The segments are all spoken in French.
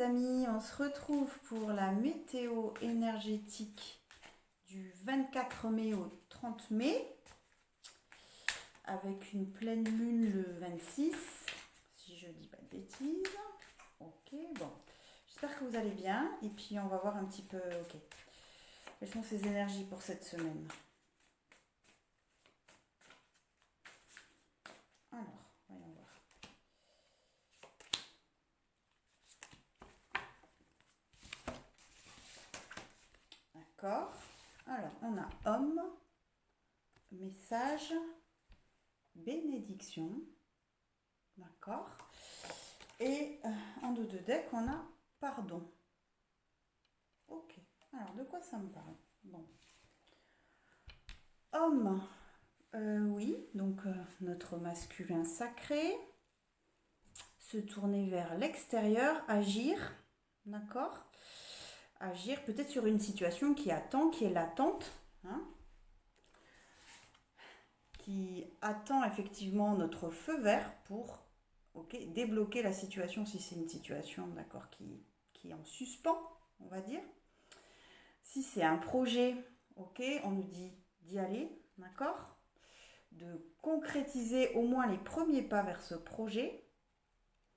amis, on se retrouve pour la météo énergétique du 24 mai au 30 mai avec une pleine lune le 26, si je dis pas de bêtises. Ok, bon, j'espère que vous allez bien et puis on va voir un petit peu, ok, quelles sont ces énergies pour cette semaine. Alors, voyons voir. D'accord. Alors, on a homme, message, bénédiction. D'accord. Et en dos de deck, on a pardon. Ok. Alors, de quoi ça me parle? Bon. Homme, oui, donc notre masculin sacré. Se tourner vers l'extérieur, agir. D'accord. Agir peut-être sur une situation qui attend, qui est latente, hein, qui attend effectivement notre feu vert pour débloquer la situation si c'est une situation d'accord, qui est en suspens, on va dire. Si c'est un projet, ok, on nous dit d'y aller, d'accord, de concrétiser au moins les premiers pas vers ce projet,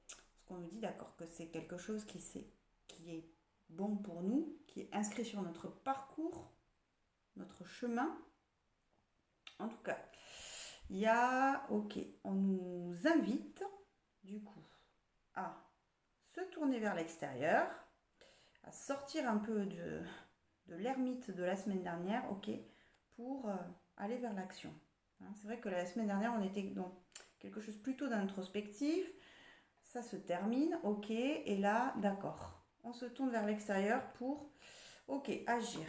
parce qu'on nous dit d'accord que c'est quelque chose qui est bon pour nous, qui est inscrit sur notre parcours, notre chemin. En tout cas, il y a, ok, on nous invite du coup à se tourner vers l'extérieur, à sortir un peu de l'ermite de la semaine dernière, ok, pour aller vers l'action. Hein, c'est vrai que la semaine dernière, on était dans quelque chose plutôt d'introspectif, ça se termine, ok, et là, d'accord, on se tourne vers l'extérieur pour, ok, agir.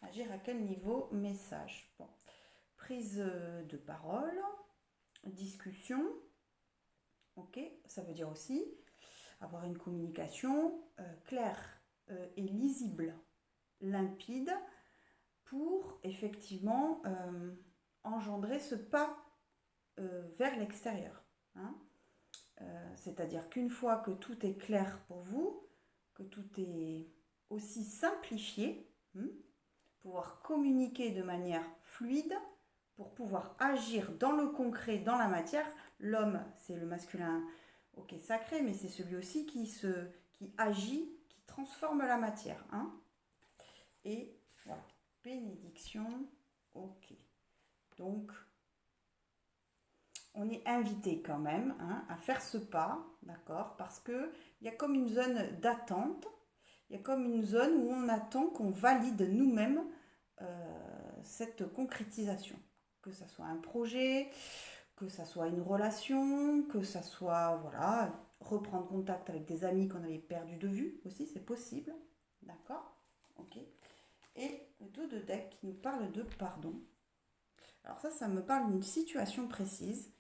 Agir à quel niveau? Message. Bon. Prise de parole, discussion, ok, ça veut dire aussi avoir une communication claire et lisible, limpide, pour effectivement engendrer ce pas vers l'extérieur. Hein. C'est-à-dire qu'une fois que tout est clair pour vous, que tout est aussi simplifié, pouvoir communiquer de manière fluide, pour pouvoir agir dans le concret, dans la matière. L'homme, c'est le masculin, ok, sacré, mais c'est celui aussi qui agit, qui transforme la matière. Hein. Et voilà, bénédiction, ok. Donc, on est invité quand même à faire ce pas, d'accord, parce qu'il y a comme une zone d'attente, il y a comme une zone où on attend qu'on valide nous-mêmes cette concrétisation. Que ça soit un projet, que ça soit une relation, que ça soit, voilà, reprendre contact avec des amis qu'on avait perdu de vue aussi, c'est possible. D'accord? Ok. Et le dos de deck qui nous parle de pardon. Alors ça me parle d'une situation précise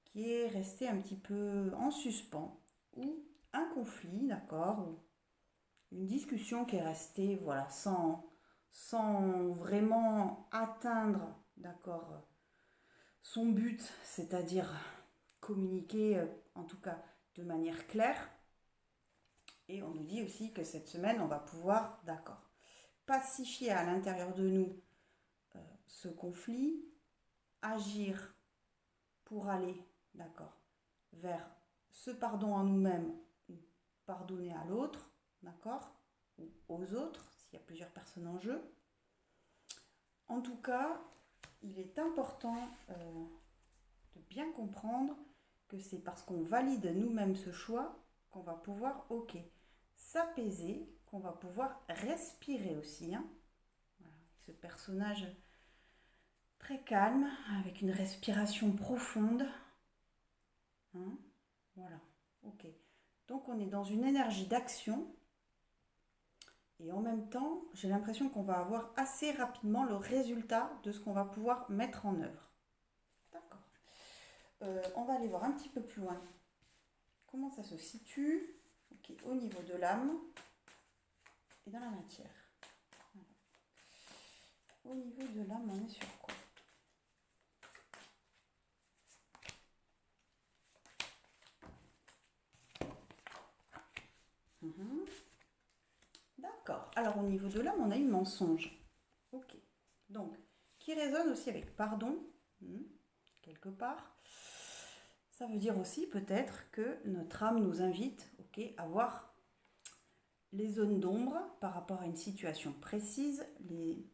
qui est restée un petit peu en suspens, ou un conflit, d'accord, ou une discussion qui est restée, voilà, sans vraiment atteindre, d'accord, son but, c'est-à-dire communiquer, en tout cas de manière claire. Et on nous dit aussi que cette semaine, on va pouvoir, d'accord, pacifier à l'intérieur de nous ce conflit, agir pour aller, d'accord, vers ce pardon en nous-mêmes, ou pardonner à l'autre, d'accord, ou aux autres, s'il y a plusieurs personnes en jeu. En tout cas, il est important de bien comprendre que c'est parce qu'on valide nous-mêmes ce choix qu'on va pouvoir, ok, s'apaiser, qu'on va pouvoir respirer aussi. Hein. Voilà. Ce personnage très calme, avec une respiration profonde. Hein. Voilà, ok. Donc on est dans une énergie d'action. Et en même temps, j'ai l'impression qu'on va avoir assez rapidement le résultat de ce qu'on va pouvoir mettre en œuvre. D'accord. On va aller voir un petit peu plus loin comment ça se situe, okay, au niveau de l'âme et dans la matière. Voilà. Au niveau de l'âme, on est sur quoi? alors au niveau de l'âme, on a eu mensonge. Ok. Donc, qui résonne aussi avec pardon, quelque part. Ça veut dire aussi peut-être que notre âme nous invite, ok, à voir les zones d'ombre par rapport à une situation précise, les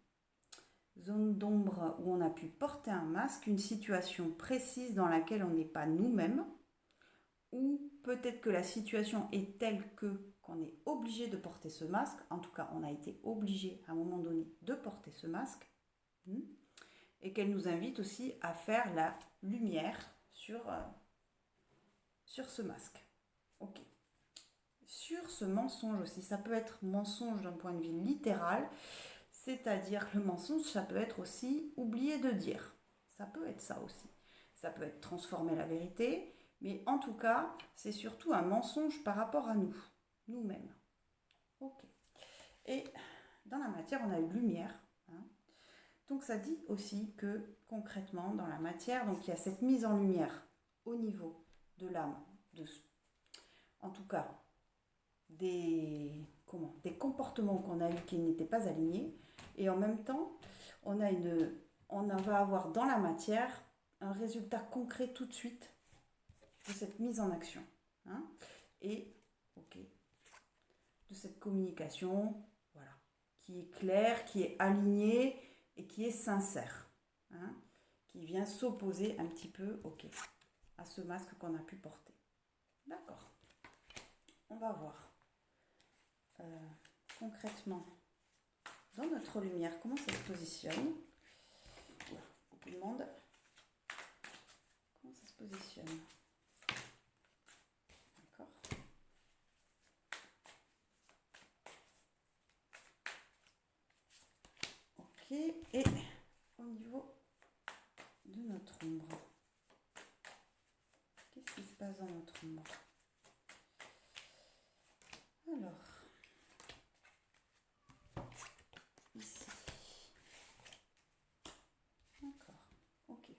zones d'ombre où on a pu porter un masque, une situation précise dans laquelle on n'est pas nous-mêmes, ou peut-être que la situation est telle qu'on est obligé de porter ce masque, en tout cas on a été obligé à un moment donné de porter ce masque, et qu'elle nous invite aussi à faire la lumière sur ce masque. Ok. Sur ce mensonge aussi, ça peut être mensonge d'un point de vue littéral, c'est-à-dire que le mensonge, ça peut être aussi oublier de dire. Ça peut être ça aussi. Ça peut être transformer la vérité, mais en tout cas, c'est surtout un mensonge par rapport à nous, nous-mêmes. Ok. Et dans la matière, on a eu lumière. Donc ça dit aussi que concrètement, dans la matière, donc il y a cette mise en lumière au niveau de l'âme, en tout cas des comportements qu'on a eu qui n'étaient pas alignés, et en même temps, on va avoir dans la matière un résultat concret tout de suite de cette mise en action, et de cette communication, voilà, qui est claire, qui est alignée et qui est sincère, qui vient s'opposer un petit peu, à ce masque qu'on a pu porter. D'accord. On va voir concrètement dans notre lumière comment ça se positionne. Beaucoup de monde. Comment ça se positionne? D'accord. Ok. Et au niveau de notre ombre, qu'est-ce qui se passe dans notre ombre? Alors, ici. D'accord, ok.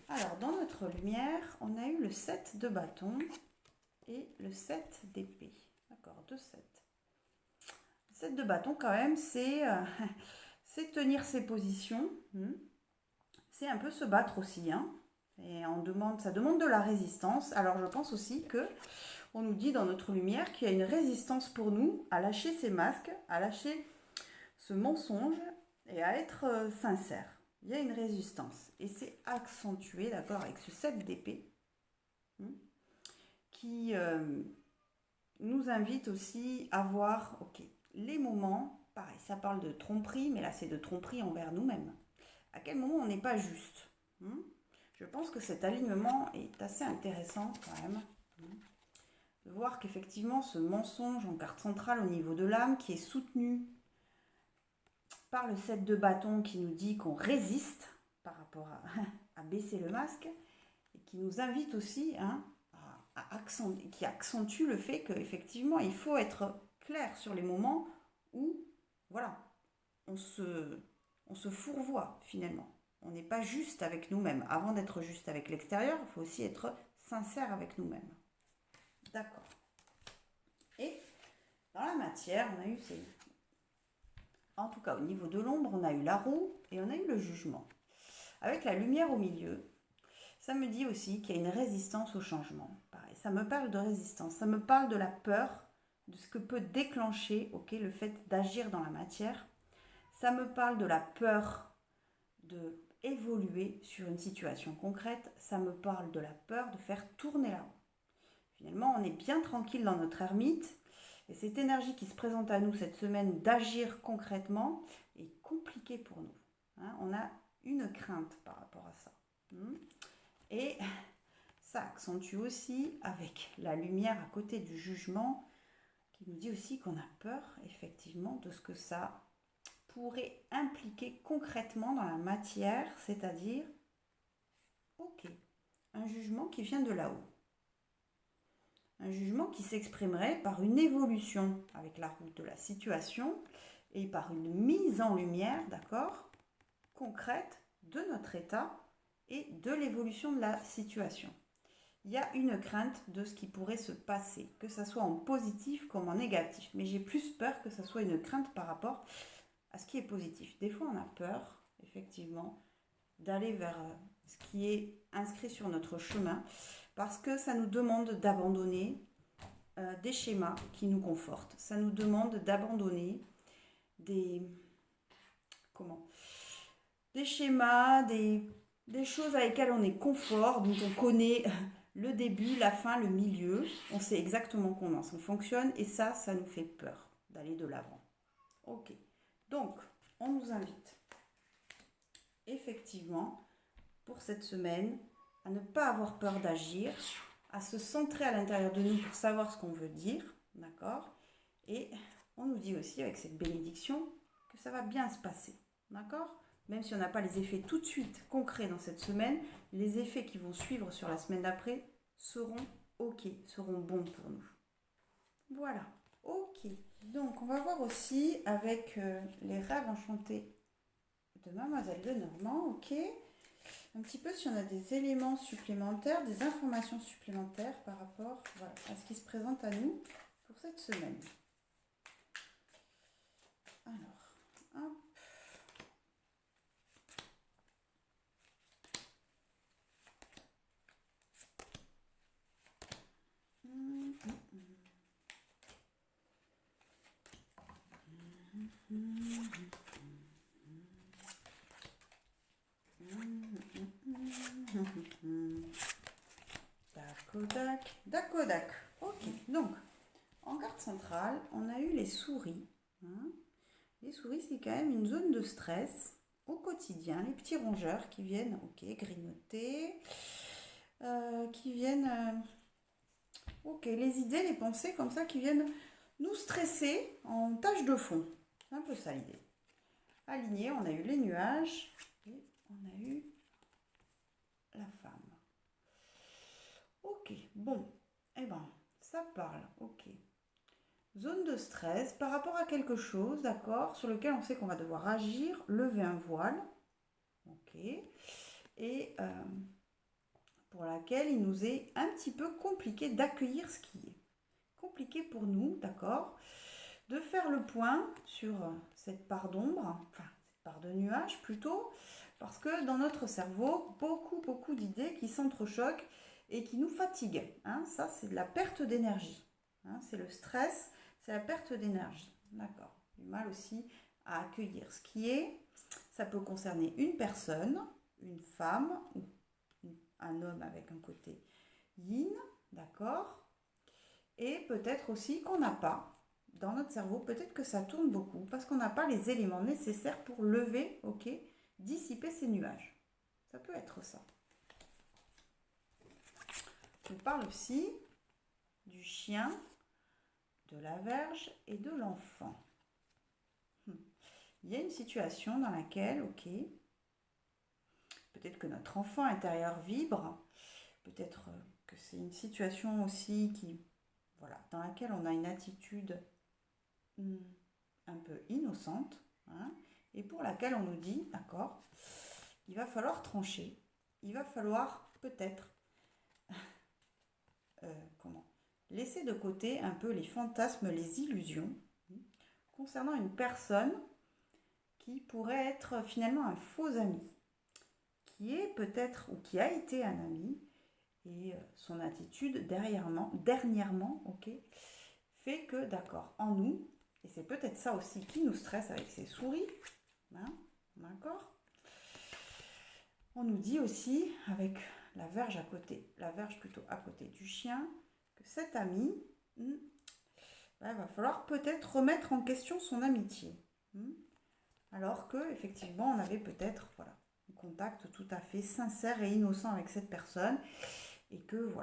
Alors, dans notre lumière, on a eu le 7 de bâton et le 7 d'épée. D'accord, 2 7. Le 7 de bâton, quand même, c'est tenir ses positions. C'est un peu se battre aussi, Et ça demande de la résistance. Alors, je pense aussi que on nous dit dans notre lumière qu'il y a une résistance pour nous à lâcher ces masques, à lâcher ce mensonge et à être sincère. Il y a une résistance. Et c'est accentué, d'accord, avec ce 7 d'épée qui nous invite aussi à voir, les moments, pareil, ça parle de tromperie, mais là c'est de tromperie envers nous-mêmes. À quel moment on n'est pas juste? Je pense que cet alignement est assez intéressant quand même. De voir qu'effectivement ce mensonge en carte centrale au niveau de l'âme qui est soutenu par le 7 de bâton qui nous dit qu'on résiste par rapport à baisser le masque et qui nous invite aussi qui accentue le fait qu'effectivement il faut être clair sur les moments où on se fourvoie finalement. On n'est pas juste avec nous-mêmes. Avant d'être juste avec l'extérieur, il faut aussi être sincère avec nous-mêmes. D'accord. Et dans la matière, on a eu en tout cas au niveau de l'ombre, on a eu la roue et on a eu le jugement. Avec la lumière au milieu, ça me dit aussi qu'il y a une résistance au changement. Pareil, ça me parle de résistance, ça me parle de la peur, de ce que peut déclencher le fait d'agir dans la matière. Ça me parle de la peur de évoluer sur une situation concrète. Ça me parle de la peur de faire tourner la roue. Finalement, on est bien tranquille dans notre ermite et cette énergie qui se présente à nous cette semaine d'agir concrètement est compliquée pour nous. On a une crainte par rapport à ça. Et ça accentue aussi avec la lumière à côté du jugement qui nous dit aussi qu'on a peur effectivement de ce que ça pourrait impliquer concrètement dans la matière, c'est-à-dire, un jugement qui vient de là-haut. Un jugement qui s'exprimerait par une évolution avec la route de la situation et par une mise en lumière, d'accord, concrète de notre état et de l'évolution de la situation. il y a une crainte de ce qui pourrait se passer, que ça soit en positif comme en négatif. Mais j'ai plus peur que ça soit une crainte par rapport à ce qui est positif. Des fois, on a peur, effectivement, d'aller vers ce qui est inscrit sur notre chemin, parce que ça nous demande d'abandonner des schémas qui nous confortent. Ça nous demande d'abandonner des schémas, des choses avec lesquelles on est confort, dont on connaît le début, la fin, le milieu. On sait exactement comment ça fonctionne et ça nous fait peur d'aller de l'avant. Ok, donc on nous invite effectivement pour cette semaine à ne pas avoir peur d'agir, à se centrer à l'intérieur de nous pour savoir ce qu'on veut dire, d'accord? Et on nous dit aussi avec cette bénédiction que ça va bien se passer, d'accord? Même si on n'a pas les effets tout de suite concrets dans cette semaine, les effets qui vont suivre sur la semaine d'après seront ok, seront bons pour nous. Voilà, ok. Donc on va voir aussi avec les rêves enchantés de Mademoiselle Lenormand, ok? Un petit peu si on a des éléments supplémentaires, des informations supplémentaires par rapport à ce qui se présente à nous pour cette semaine. Alors, hop. Dakodak. Ok, donc en carte centrale, on a eu les souris. Les souris, c'est quand même une zone de stress au quotidien. Les petits rongeurs qui viennent, grignoter, qui viennent, les idées, les pensées comme ça qui viennent nous stresser en tâche de fond. C'est un peu ça l'idée. Aligné, on a eu les nuages et on a eu la femme. Ok, bon, ça parle, ok. Zone de stress par rapport à quelque chose, d'accord, sur lequel on sait qu'on va devoir agir, lever un voile, ok, et pour laquelle il nous est un petit peu compliqué d'accueillir ce qui est. Compliqué pour nous, d'accord, de faire le point sur cette part d'ombre, enfin, cette part de nuage plutôt, parce que dans notre cerveau, beaucoup d'idées qui s'entrechoquent et qui nous fatiguent. Ça, c'est de la perte d'énergie. C'est le stress, c'est la perte d'énergie. D'accord. Du mal aussi à accueillir ce qui est. Ça peut concerner une personne, une femme ou un homme avec un côté yin, d'accord. Et peut-être aussi qu'on n'a pas, dans notre cerveau, peut-être que ça tourne beaucoup parce qu'on n'a pas les éléments nécessaires pour lever, dissiper ces nuages. Ça peut être ça. Je parle aussi du chien, de la Vierge et de l'enfant. Il y a une situation dans laquelle, peut-être que notre enfant intérieur vibre, peut-être que c'est une situation aussi dans laquelle on a une attitude un peu innocente, et pour laquelle on nous dit, d'accord, il va falloir trancher, il va falloir peut-être laisser de côté un peu les fantasmes, les illusions concernant une personne qui pourrait être finalement un faux ami, qui est peut-être ou qui a été un ami, et son attitude dernièrement, fait que, d'accord, en nous, et c'est peut-être ça aussi qui nous stresse avec ces souris, d'accord, on nous dit aussi, avec la Vierge à côté, la Vierge plutôt à côté du chien, que cet ami, il va falloir peut-être remettre en question son amitié. Alors que effectivement, on avait peut-être un contact tout à fait sincère et innocent avec cette personne, et que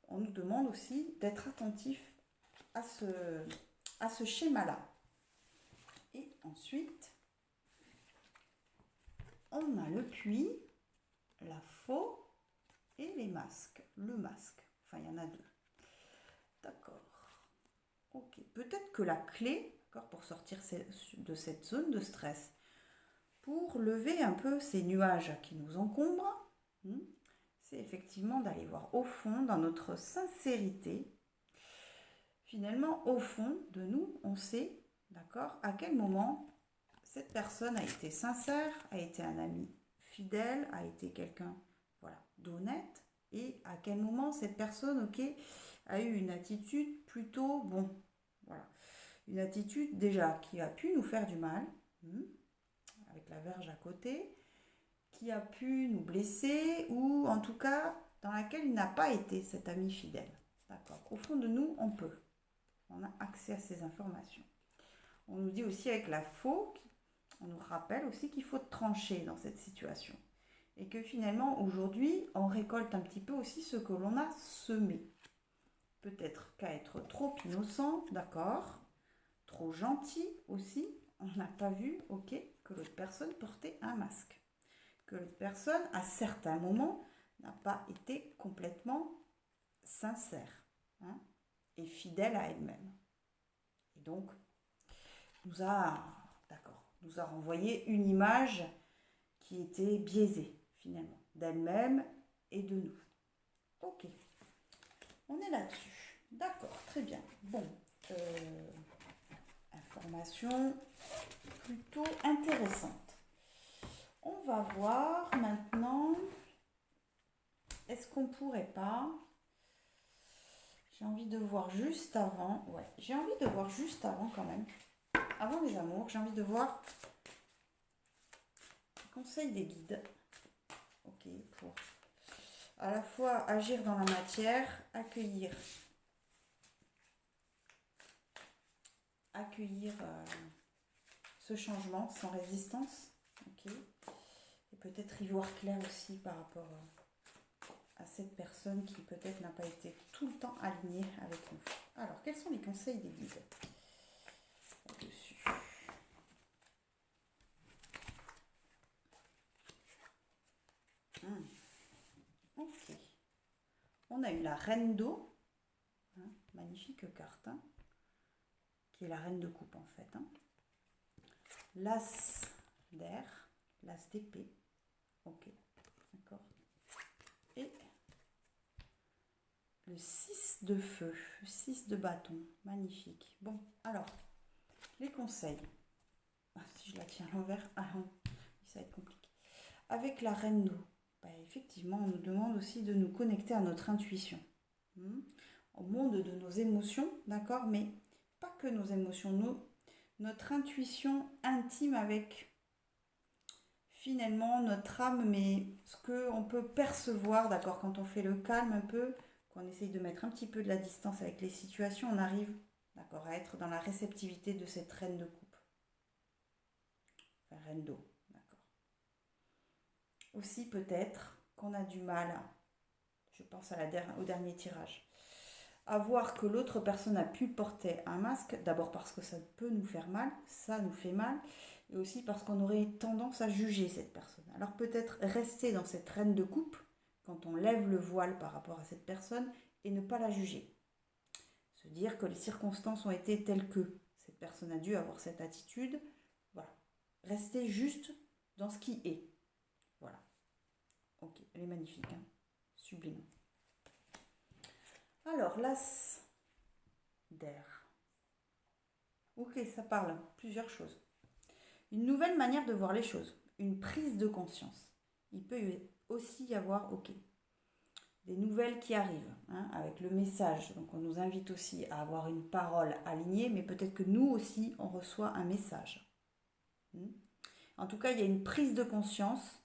on nous demande aussi d'être attentif à ce schéma-là. Et ensuite, on a le puits, la faux et les masques. Le masque, enfin il y en a deux. D'accord. Ok, peut-être que la clé, pour sortir de cette zone de stress, pour lever un peu ces nuages qui nous encombrent, c'est effectivement d'aller voir au fond, dans notre sincérité. Finalement, au fond de nous, on sait, d'accord, à quel moment cette personne a été sincère, a été un ami fidèle, a été quelqu'un, voilà, d'honnête, et à quel moment cette personne, ok, a eu une attitude plutôt, bon, voilà, une attitude déjà qui a pu nous faire du mal, avec la verge à côté, qui a pu nous blesser, ou en tout cas dans laquelle il n'a pas été cet ami fidèle. D'accord. Au fond de nous, on a accès à ces informations. On nous dit aussi avec la faux, on nous rappelle aussi qu'il faut trancher dans cette situation. Et que finalement, aujourd'hui, on récolte un petit peu aussi ce que l'on a semé. Peut-être qu'à être trop innocent, d'accord, trop gentil aussi, on n'a pas vu, ok, que l'autre personne portait un masque. Que l'autre personne, à certains moments, n'a pas été complètement sincère, hein, et fidèle à elle-même. Et donc, nous a renvoyé une image qui était biaisée, finalement, d'elle-même et de nous. Ok, on est là-dessus. D'accord, très bien. Bon, information plutôt intéressante. On va voir maintenant, est-ce qu'on pourrait pas... J'ai envie de voir juste avant, quand même, avant les amours, j'ai envie de voir le conseil des guides, ok, pour à la fois agir dans la matière, accueillir ce changement sans résistance, ok, et peut-être y voir clair aussi par rapport à cette personne qui peut-être n'a pas été tout le temps alignée avec nous. Alors, quels sont les conseils des guides là-dessus? Ok. On a eu la reine d'eau, hein, magnifique carte, hein, qui est la reine de coupe en fait. Hein. L'as d'air, l'as d'épée, ok, d'accord. Et le 6 de feu, le 6 de bâton, magnifique. Bon, alors, les conseils. Ah, si je la tiens à l'envers, ça va être compliqué. Avec la reine d'eau, effectivement, on nous demande aussi de nous connecter à notre intuition, au monde de nos émotions, d'accord, mais pas que nos émotions, notre intuition intime avec finalement notre âme, mais ce qu'on peut percevoir, d'accord, quand on fait le calme un peu, qu'on essaye de mettre un petit peu de la distance avec les situations, on arrive, d'accord, à être dans la réceptivité de cette reine de coupe, enfin reine d'eau. Aussi peut-être qu'on a du mal, je pense au dernier tirage, à voir que l'autre personne a pu porter un masque, d'abord parce que ça peut nous faire mal, ça nous fait mal, et aussi parce qu'on aurait tendance à juger cette personne. Alors peut-être rester dans cette reine de coupe, quand on lève le voile par rapport à cette personne, et ne pas la juger. Se dire que les circonstances ont été telles que cette personne a dû avoir cette attitude, voilà. Rester juste dans ce qui est. Voilà. Ok, elle est magnifique, hein, sublime. Alors, l'as d'air. Ok, ça parle plusieurs choses. Une nouvelle manière de voir les choses, une prise de conscience. Il peut aussi y avoir, ok, des nouvelles qui arrivent, hein, avec le message. Donc, on nous invite aussi à avoir une parole alignée, mais peut-être que nous aussi, on reçoit un message. En tout cas, il y a une prise de conscience,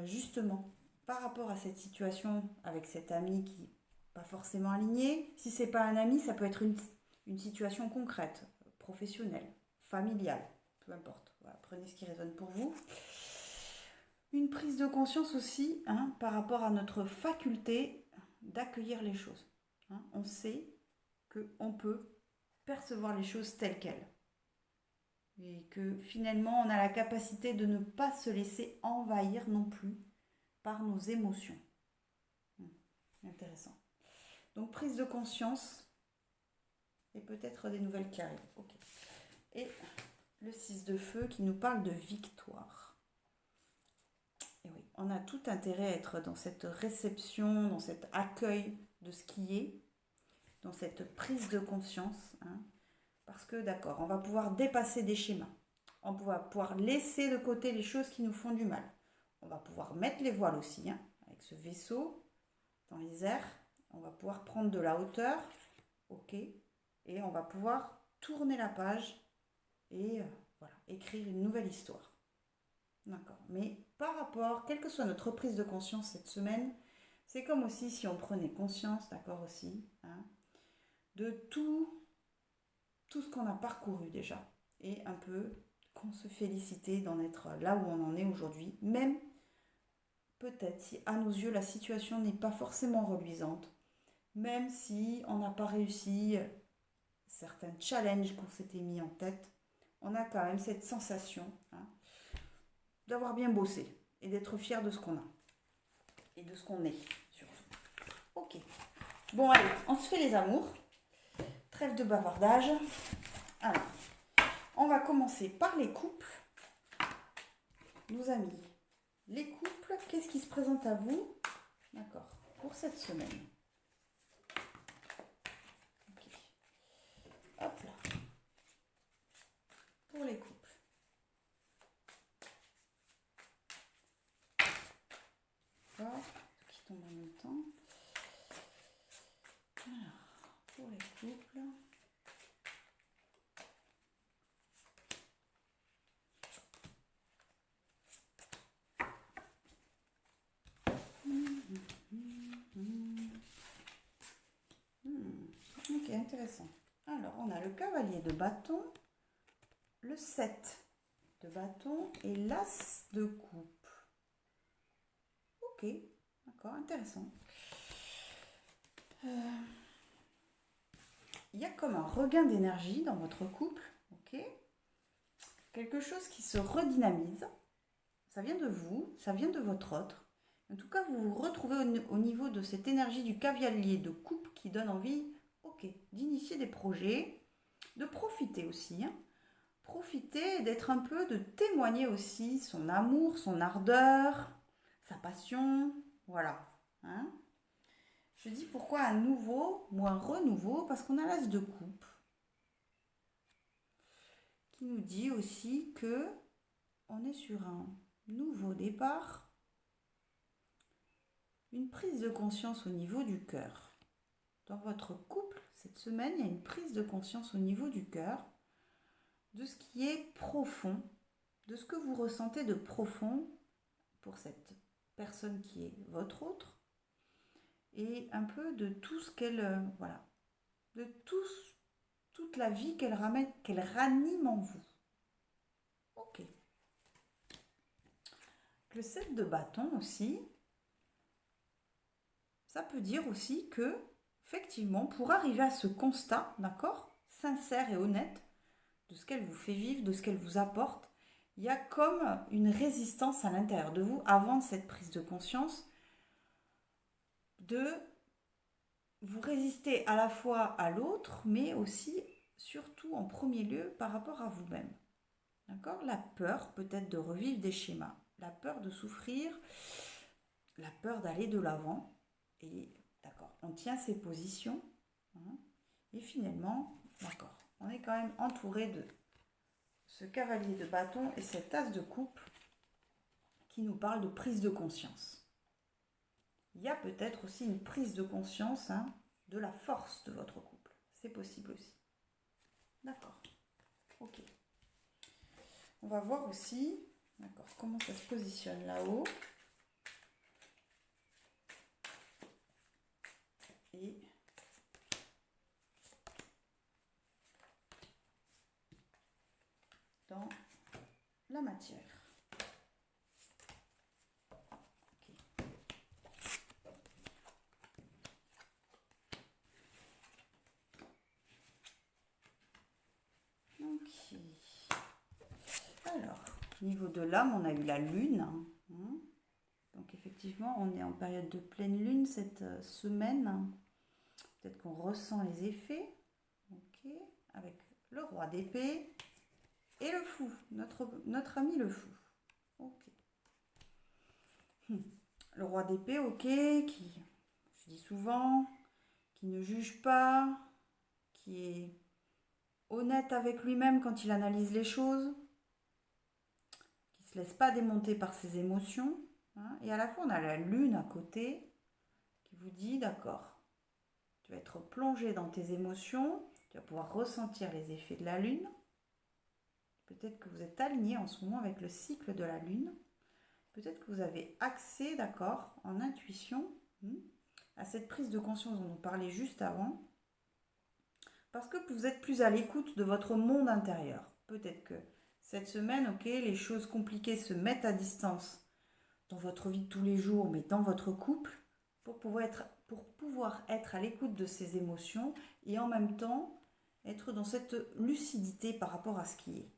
justement, par rapport à cette situation avec cet ami qui n'est pas forcément aligné. Si ce n'est pas un ami, ça peut être une situation concrète, professionnelle, familiale, peu importe. Voilà, prenez ce qui résonne pour vous. Une prise de conscience aussi, hein, par rapport à notre faculté d'accueillir les choses. Hein. On sait qu'on peut percevoir les choses telles quelles. Et que finalement, on a la capacité de ne pas se laisser envahir non plus par nos émotions. Intéressant. Donc, prise de conscience et peut-être des nouvelles qui arrivent. Okay. Et le 6 de feu qui nous parle de victoire. Et oui, on a tout intérêt à être dans cette réception, dans cet accueil de ce qui est, dans cette prise de conscience, hein, parce que d'accord, on va pouvoir dépasser des schémas, on va pouvoir laisser de côté les choses qui nous font du mal, on va pouvoir mettre les voiles aussi, hein, avec ce vaisseau dans les airs, on va pouvoir prendre de la hauteur, ok, et on va pouvoir tourner la page et voilà, écrire une nouvelle histoire. D'accord. Mais par rapport, quelle que soit notre prise de conscience cette semaine, c'est comme aussi si on prenait conscience, d'accord aussi, hein, de tout ce qu'on a parcouru déjà. Et un peu qu'on se félicitait d'en être là où on en est aujourd'hui. Même peut-être si à nos yeux la situation n'est pas forcément reluisante. Même si on n'a pas réussi certains challenges qu'on s'était mis en tête. On a quand même cette sensation, hein, d'avoir bien bossé et d'être fier de ce qu'on a et de ce qu'on est surtout. Ok. Bon allez, on se fait les amours. Trêve de bavardage. Alors, on va commencer par les couples. Nos amis, les couples, qu'est-ce qui se présente à vous? D'accord, pour cette semaine. Ok. Hop là. Pour les couples. Qui tombe en même temps. Alors, pour les couples. Ok, intéressant. Alors, on a le cavalier de bâton, le 7 de bâton et l'as de coupe. Ok, d'accord, intéressant. Il y a comme un regain d'énergie dans votre couple, ok? Quelque chose qui se redynamise. Ça vient de vous, ça vient de votre autre. En tout cas, vous vous retrouvez au niveau de cette énergie du cavalier de coupe qui donne envie, ok, d'initier des projets, de profiter aussi, hein. Profiter, d'être un peu, de témoigner aussi son amour, son ardeur, sa passion, voilà, hein. Je dis pourquoi un nouveau ou un renouveau, parce qu'on a l'as de coupe qui nous dit aussi que on est sur un nouveau départ, une prise de conscience au niveau du cœur. Dans votre couple, cette semaine, il y a une prise de conscience au niveau du cœur, de ce qui est profond, de ce que vous ressentez de profond pour cette personne qui est votre autre, et un peu de tout ce qu'elle, voilà, de toute la vie qu'elle ramène, qu'elle ranime en vous. Ok. Le 7 de bâton aussi, ça peut dire aussi que, effectivement, pour arriver à ce constat, d'accord, sincère et honnête, de ce qu'elle vous fait vivre, de ce qu'elle vous apporte, il y a comme une résistance à l'intérieur de vous, avant cette prise de conscience, de vous résister à la fois à l'autre, mais aussi, surtout en premier lieu, par rapport à vous-même. D'accord? La peur peut-être de revivre des schémas, la peur de souffrir, la peur d'aller de l'avant. Et d'accord, on tient ses positions. Hein, et finalement, d'accord, on est quand même entouré de ce cavalier de bâton et cette as de coupe qui nous parle de prise de conscience. Il y a peut-être aussi une prise de conscience, hein, de la force de votre couple. C'est possible aussi. D'accord. Ok. On va voir aussi, d'accord, comment ça se positionne là-haut. Et dans la matière. Ok. Alors, au niveau de l'âme, on a eu la lune. Hein. Donc effectivement, on est en période de pleine lune cette semaine. Peut-être qu'on ressent les effets. Ok. Avec le roi d'épée et le fou, notre ami le fou. Ok. Le roi d'épée, ok, qui, je dis souvent, qui ne juge pas, qui est honnête avec lui-même quand il analyse les choses, qui ne se laisse pas démonter par ses émotions. Hein. Et à la fois, on a la lune à côté qui vous dit, d'accord, tu vas être plongé dans tes émotions, tu vas pouvoir ressentir les effets de la lune. Peut-être que vous êtes aligné en ce moment avec le cycle de la lune. Peut-être que vous avez accès, d'accord, en intuition, à cette prise de conscience dont on parlait juste avant, parce que vous êtes plus à l'écoute de votre monde intérieur. Peut-être que cette semaine, ok, les choses compliquées se mettent à distance dans votre vie de tous les jours, mais dans votre couple, pour pouvoir être à l'écoute de ces émotions et en même temps être dans cette lucidité par rapport à ce qui est.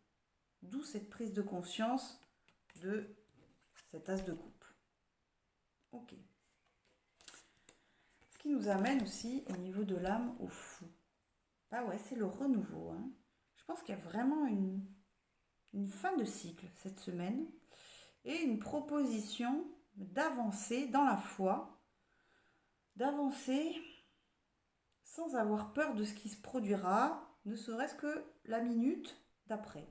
D'où cette prise de conscience de cet as de coupe. Ok. Ce qui nous amène aussi au niveau de l'âme au fou. Bah ouais, c'est le renouveau. Hein. Je pense qu'il y a vraiment une fin de cycle cette semaine et une proposition d'avancer dans la foi, d'avancer sans avoir peur de ce qui se produira, ne serait-ce que la minute d'après.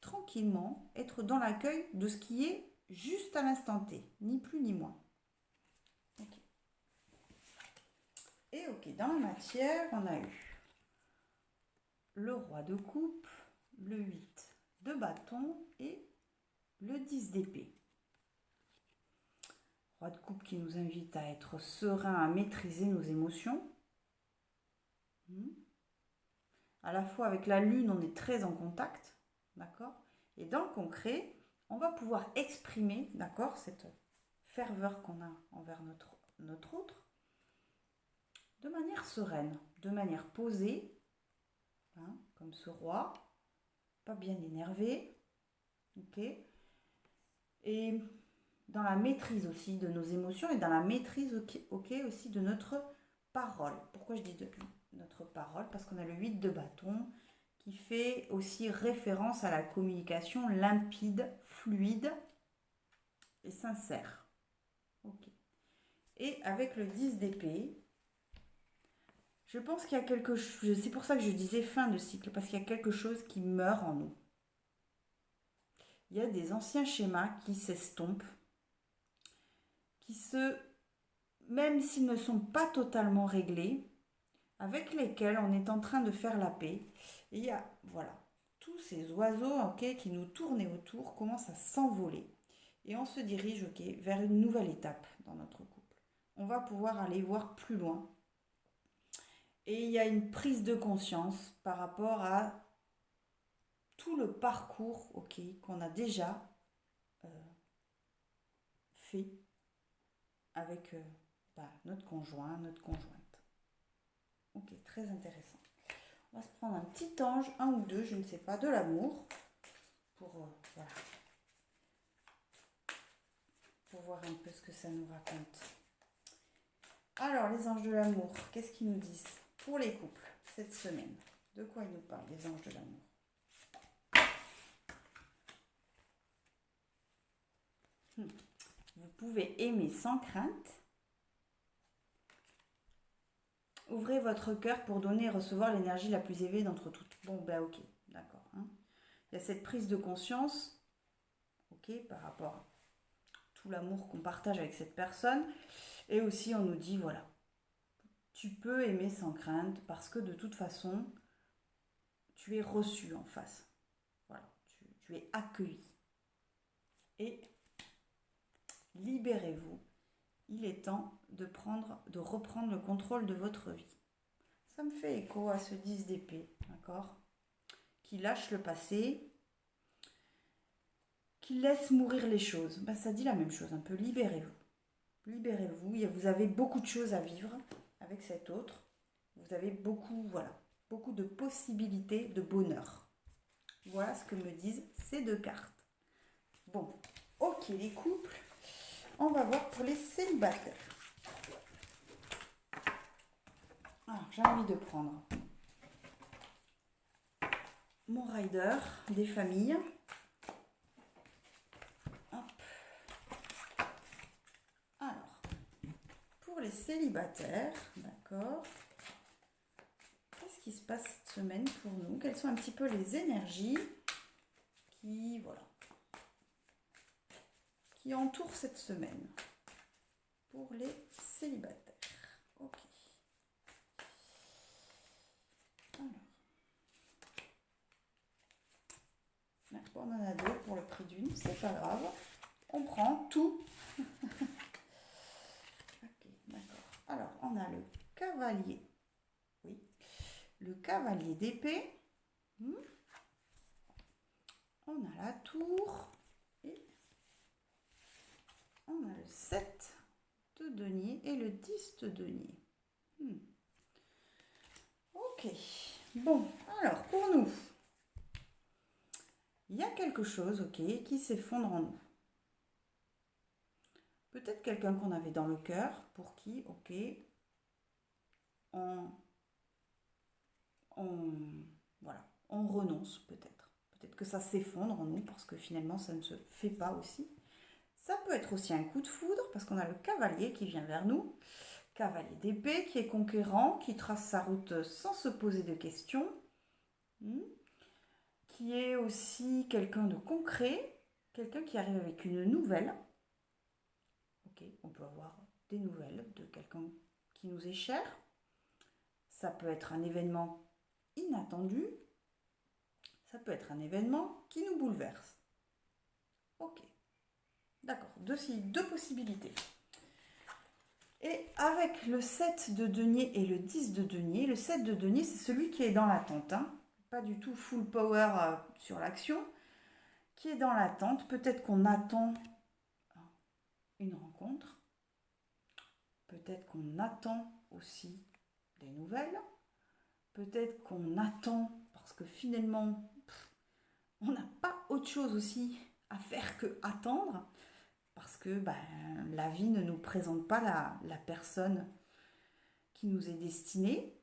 Tranquillement, être dans l'accueil de ce qui est juste à l'instant T, ni plus ni moins. Okay. Et ok, dans la matière, on a eu le roi de coupe, le 8 de bâton et le 10 d'épée. Roi de coupe qui nous invite à être serein, à maîtriser nos émotions. À la fois avec la lune, on est très en contact, d'accord ? Et dans le concret, on va pouvoir exprimer, d'accord, cette ferveur qu'on a envers notre autre, de manière sereine, de manière posée, hein, comme ce roi, pas bien énervé, ok ? Et dans la maîtrise aussi de nos émotions et dans la maîtrise, ok, aussi de notre parole. Pourquoi je dis de notre parole ? Parce qu'on a le 8 de bâton qui fait aussi référence à la communication limpide, fluide et sincère. Ok. Et avec le 10 d'épée, je pense qu'il y a quelque chose, c'est pour ça que je disais fin de cycle, parce qu'il y a quelque chose qui meurt en nous. Il y a des anciens schémas qui s'estompent, même s'ils ne sont pas totalement réglés, avec lesquels on est en train de faire la paix. Et il y a, voilà, tous ces oiseaux, ok, qui nous tournent autour commencent à s'envoler. Et on se dirige, ok, vers une nouvelle étape dans notre couple. On va pouvoir aller voir plus loin. Et il y a une prise de conscience par rapport à tout le parcours, ok, qu'on a déjà fait avec notre conjoint, notre conjointe. Ok, très intéressant. On va se prendre un petit ange, un ou deux, je ne sais pas, de l'amour, pour voir un peu ce que ça nous raconte. Alors, les anges de l'amour, qu'est-ce qu'ils nous disent pour les couples cette semaine? De quoi ils nous parlent, les anges de l'amour? Vous pouvez aimer sans crainte. Ouvrez votre cœur pour donner et recevoir l'énergie la plus élevée d'entre toutes. Bon, ben ok, d'accord. Hein. Il y a cette prise de conscience, ok, par rapport à tout l'amour qu'on partage avec cette personne. Et aussi, on nous dit, voilà, tu peux aimer sans crainte parce que de toute façon, tu es reçu en face. Voilà, tu es accueilli. Et libérez-vous. Il est temps de reprendre le contrôle de votre vie. Ça me fait écho à ce 10 d'épée, d'accord ? Qui lâche le passé, qui laisse mourir les choses. Ben, ça dit la même chose, un peu libérez-vous. Libérez-vous, vous avez beaucoup de choses à vivre avec cet autre. Vous avez beaucoup de possibilités de bonheur. Voilà ce que me disent ces deux cartes. Bon, ok les couples, on va voir pour les célibataires. Alors, j'ai envie de prendre mon rider des familles. Hop. pour les célibataires, d'accord. Qu'est-ce qui se passe cette semaine pour nous? Quelles sont un petit peu les énergies qui, voilà, qui entourent cette semaine pour les célibataires? Ok. Alors. On en a deux pour le prix d'une, c'est pas grave. On prend tout. Ok, d'accord. Alors, on a le cavalier. Oui. Le cavalier d'épée. On a la tour. Et on a le 7 de denier et le 10 de denier. Ok. Bon, alors, pour nous, il y a quelque chose, ok, qui s'effondre en nous. Peut-être quelqu'un qu'on avait dans le cœur, pour qui, ok, voilà, on renonce peut-être. Peut-être que ça s'effondre en nous parce que finalement ça ne se fait pas aussi. Ça peut être aussi un coup de foudre parce qu'on a le cavalier qui vient vers nous. Cavalier d'épée qui est conquérant, qui trace sa route sans se poser de questions. Qui est aussi quelqu'un de concret, quelqu'un qui arrive avec une nouvelle. Ok, on peut avoir des nouvelles de quelqu'un qui nous est cher. Ça peut être un événement inattendu. Ça peut être un événement qui nous bouleverse. Ok, d'accord, deux possibilités. Et avec le 7 de denier et le 10 de denier, le 7 de denier, c'est celui qui est dans l'attente, hein, pas du tout full power sur l'action, qui est dans l'attente. Peut-être qu'on attend une rencontre, peut-être qu'on attend aussi des nouvelles, peut-être qu'on attend parce que finalement, on n'a pas autre chose aussi à faire que attendre, parce que la vie ne nous présente pas la personne qui nous est destinée.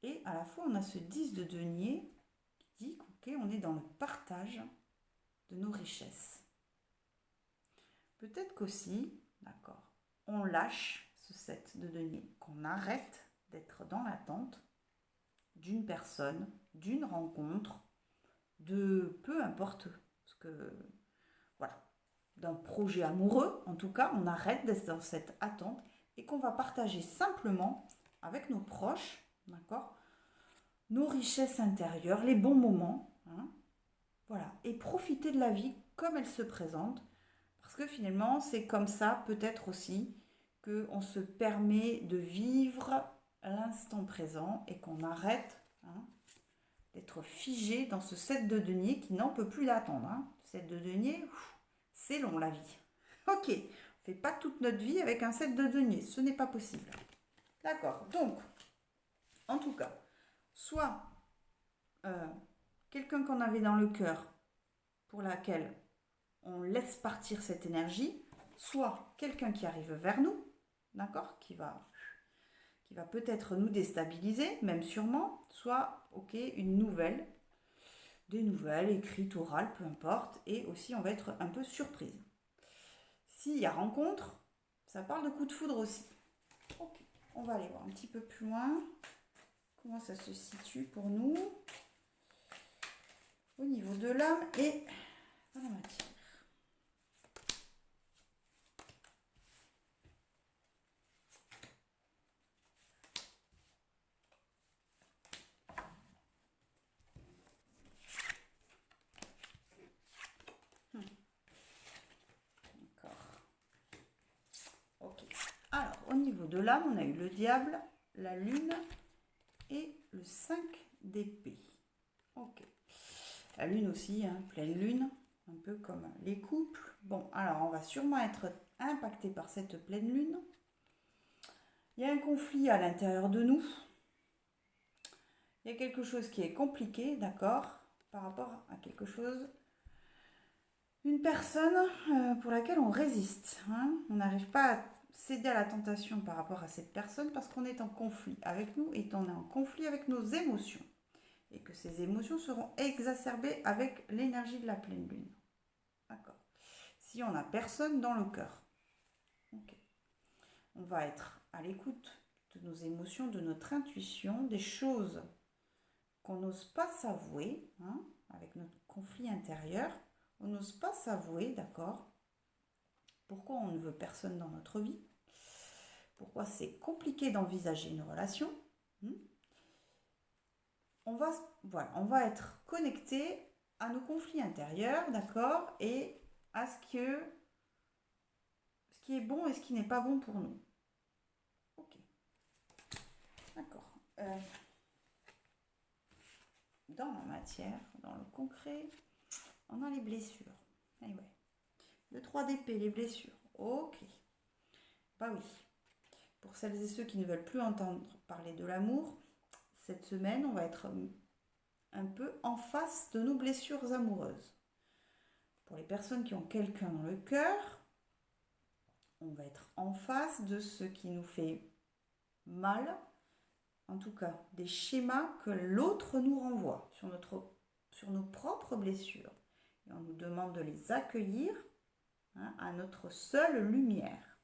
Et à la fois, on a ce 10 de denier qui dit qu'on est dans le partage de nos richesses. Peut-être qu'aussi, d'accord, on lâche ce 7 de denier, qu'on arrête d'être dans l'attente d'une personne, d'une rencontre, de peu importe ce que, voilà, d'un projet amoureux, en tout cas, on arrête d'être dans cette attente et qu'on va partager simplement avec nos proches, d'accord, nos richesses intérieures, les bons moments, hein, voilà, et profiter de la vie comme elle se présente, parce que finalement, c'est comme ça, peut-être aussi, qu'on se permet de vivre l'instant présent et qu'on arrête d'être figé dans ce 7 de denier qui n'en peut plus l'attendre. 7 de denier, c'est long la vie. Ok, on ne fait pas toute notre vie avec un 7 de denier, ce n'est pas possible. D'accord, donc, en tout cas, soit quelqu'un qu'on avait dans le cœur pour laquelle on laisse partir cette énergie, soit quelqu'un qui arrive vers nous, d'accord, qui va peut-être nous déstabiliser, même sûrement, soit, ok, une nouvelle, des nouvelles, écrites, orales, peu importe, et aussi on va être un peu surprise. S'il y a rencontre, ça parle de coup de foudre aussi. Ok, on va aller voir un petit peu plus loin, comment ça se situe pour nous, au niveau de l'âme et dans la matière. Au niveau de l'âme, on a eu le diable, la lune et le 5 d'épée. Ok. La lune aussi, pleine lune, un peu comme les couples. Bon, alors on va sûrement être impacté par cette pleine lune. Il y a un conflit à l'intérieur de nous. Il y a quelque chose qui est compliqué, d'accord, par rapport à quelque chose, une personne pour laquelle on résiste. On n'arrive pas à céder à la tentation par rapport à cette personne parce qu'on est en conflit avec nous et on est en conflit avec nos émotions. Et que ces émotions seront exacerbées avec l'énergie de la pleine lune. D'accord. Si on n'a personne dans le cœur, okay, on va être à l'écoute de nos émotions, de notre intuition, des choses qu'on n'ose pas s'avouer, hein, avec notre conflit intérieur. On n'ose pas s'avouer, d'accord? Pourquoi on ne veut personne dans notre vie? Pourquoi c'est compliqué d'envisager une relation? On va être connecté à nos conflits intérieurs, d'accord? Et à ce qui est bon et ce qui n'est pas bon pour nous. Ok. D'accord. Dans la matière, dans le concret, on a les blessures. Eh ouais. Le 3 d'épée, les blessures. Ok. Bah oui. Pour celles et ceux qui ne veulent plus entendre parler de l'amour, cette semaine, on va être un peu en face de nos blessures amoureuses. Pour les personnes qui ont quelqu'un dans le cœur, on va être en face de ce qui nous fait mal, en tout cas des schémas que l'autre nous renvoie sur nos propres blessures. Et on nous demande de les accueillir, hein, à notre seule lumière.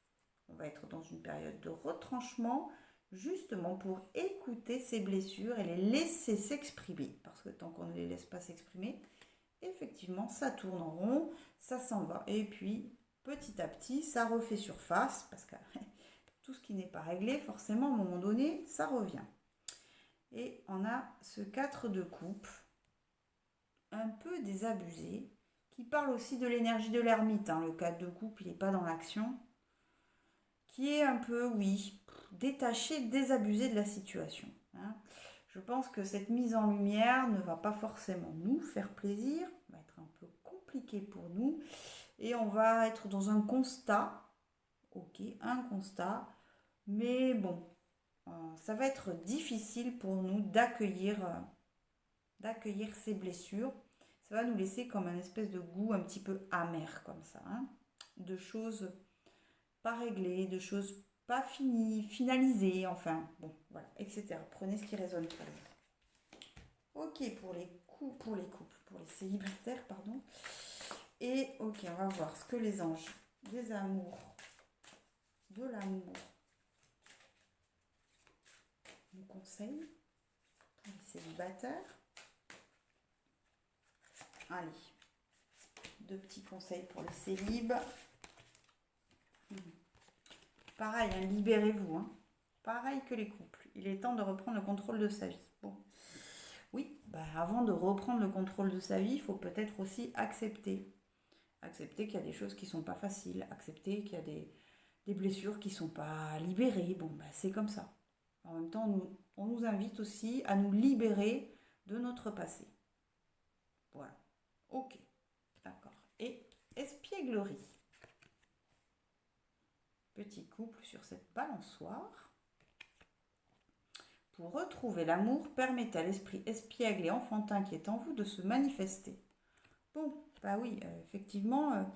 On va être dans une période de retranchement, justement pour écouter ces blessures et les laisser s'exprimer. Parce que tant qu'on ne les laisse pas s'exprimer, effectivement, ça tourne en rond, ça s'en va. Et puis, petit à petit, ça refait surface, parce que tout ce qui n'est pas réglé, forcément, à un moment donné, ça revient. Et on a ce 4 de coupe, un peu désabusé, qui parle aussi de l'énergie de l'ermite. Hein. Le 4 de coupe, il n'est pas dans l'action. Qui est un peu, oui, détaché, désabusé de la situation. Hein. Je pense que cette mise en lumière ne va pas forcément nous faire plaisir, va être un peu compliqué pour nous, et on va être dans un constat, ok, un constat, mais bon, ça va être difficile pour nous d'accueillir ces blessures. Ça va nous laisser comme un espèce de goût un petit peu amer comme ça, hein, de choses pas réglées, de choses pas finies, finalisées, enfin, bon, voilà, etc. Prenez ce qui résonne pour vous. Ok, pour les couples, pour les célibataires, pardon. Et ok, on va voir ce que les anges des amours, de l'amour, nous conseillent pour les célibataires. Allez, 2 petits conseils pour les célibes. Pareil, hein, libérez-vous. Hein. Pareil que les couples. Il est temps de reprendre le contrôle de sa vie. Bon. Oui, avant de reprendre le contrôle de sa vie, il faut peut-être aussi accepter. Accepter qu'il y a des choses qui ne sont pas faciles. Accepter qu'il y a des blessures qui ne sont pas libérées. Bon, c'est comme ça. En même temps, on nous invite aussi à nous libérer de notre passé. Voilà. Ok. D'accord. Et espièglerie. Petit couple sur cette balançoire. Pour retrouver l'amour, permettez à l'esprit espiègle et enfantin qui est en vous de se manifester. Bon, oui, effectivement,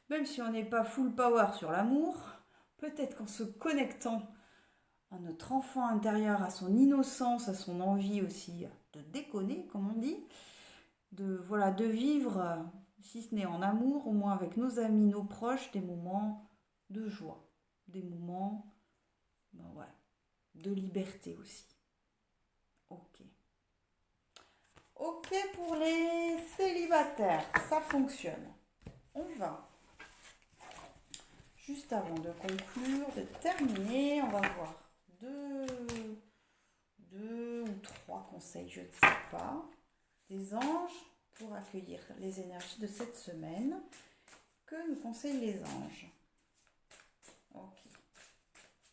même si on n'est pas full power sur l'amour, peut-être qu'en se connectant à notre enfant intérieur, à son innocence, à son envie aussi de déconner, comme on dit, de vivre, si ce n'est en amour, au moins avec nos amis, nos proches, des moments de joie. Des moments de liberté aussi. Ok pour les célibataires, ça fonctionne. On va, juste avant de conclure, de terminer, on va voir deux ou 3 conseils, je ne sais pas, des anges pour accueillir les énergies de cette semaine. Que nous conseillent les anges? Ok.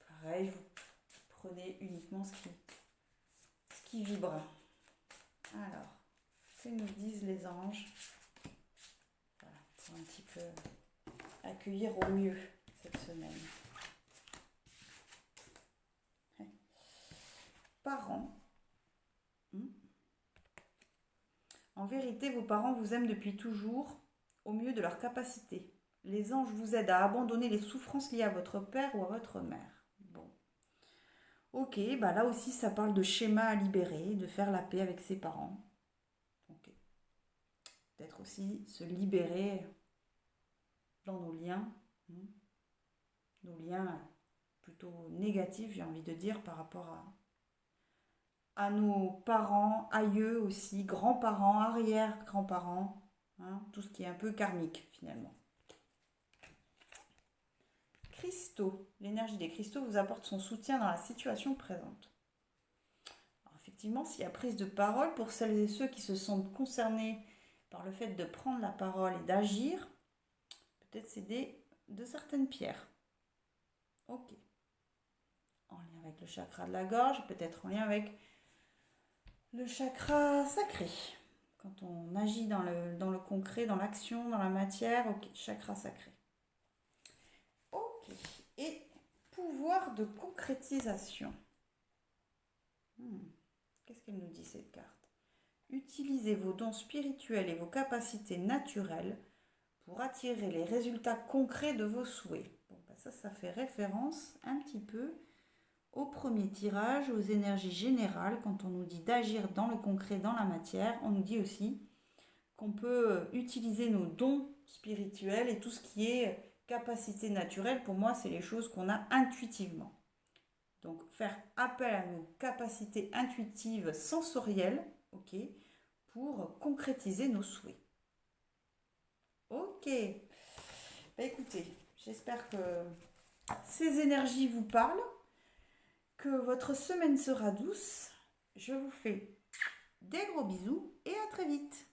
Pareil, vous prenez uniquement ce qui vibre. Alors, que nous disent les anges? Voilà, pour un petit peu accueillir au mieux cette semaine. Parents. En vérité, vos parents vous aiment depuis toujours au mieux de leur capacité. Les anges vous aident à abandonner les souffrances liées à votre père ou à votre mère. Bon. Ok, là aussi ça parle de schéma à libérer, de faire la paix avec ses parents. Ok. Peut-être aussi se libérer dans nos liens plutôt négatif, j'ai envie de dire, par rapport à nos parents, aïeux aussi, grands-parents, arrière-grands-parents, hein, tout ce qui est un peu karmique finalement. Cristaux. L'énergie des cristaux vous apporte son soutien dans la situation présente. Alors, effectivement, s'il y a prise de parole, pour celles et ceux qui se sentent concernés par le fait de prendre la parole et d'agir, peut-être s'aider de certaines pierres. Ok. En lien avec le chakra de la gorge, peut-être en lien avec le chakra sacré. Quand on agit dans le concret, dans l'action, dans la matière, ok, chakra sacré. Ok. Et pouvoir de concrétisation. Qu'est-ce qu'elle nous dit cette carte? Utilisez vos dons spirituels et vos capacités naturelles pour attirer les résultats concrets de vos souhaits. Bon, ben ça fait référence un petit peu au premier tirage, aux énergies générales. Quand on nous dit d'agir dans le concret, dans la matière, on nous dit aussi qu'on peut utiliser nos dons spirituels et tout ce qui est capacité naturelle. Pour moi, c'est les choses qu'on a intuitivement. Donc, faire appel à nos capacités intuitives sensorielles, ok, pour concrétiser nos souhaits. Ok. Bah, écoutez, j'espère que ces énergies vous parlent, que votre semaine sera douce. Je vous fais des gros bisous et à très vite.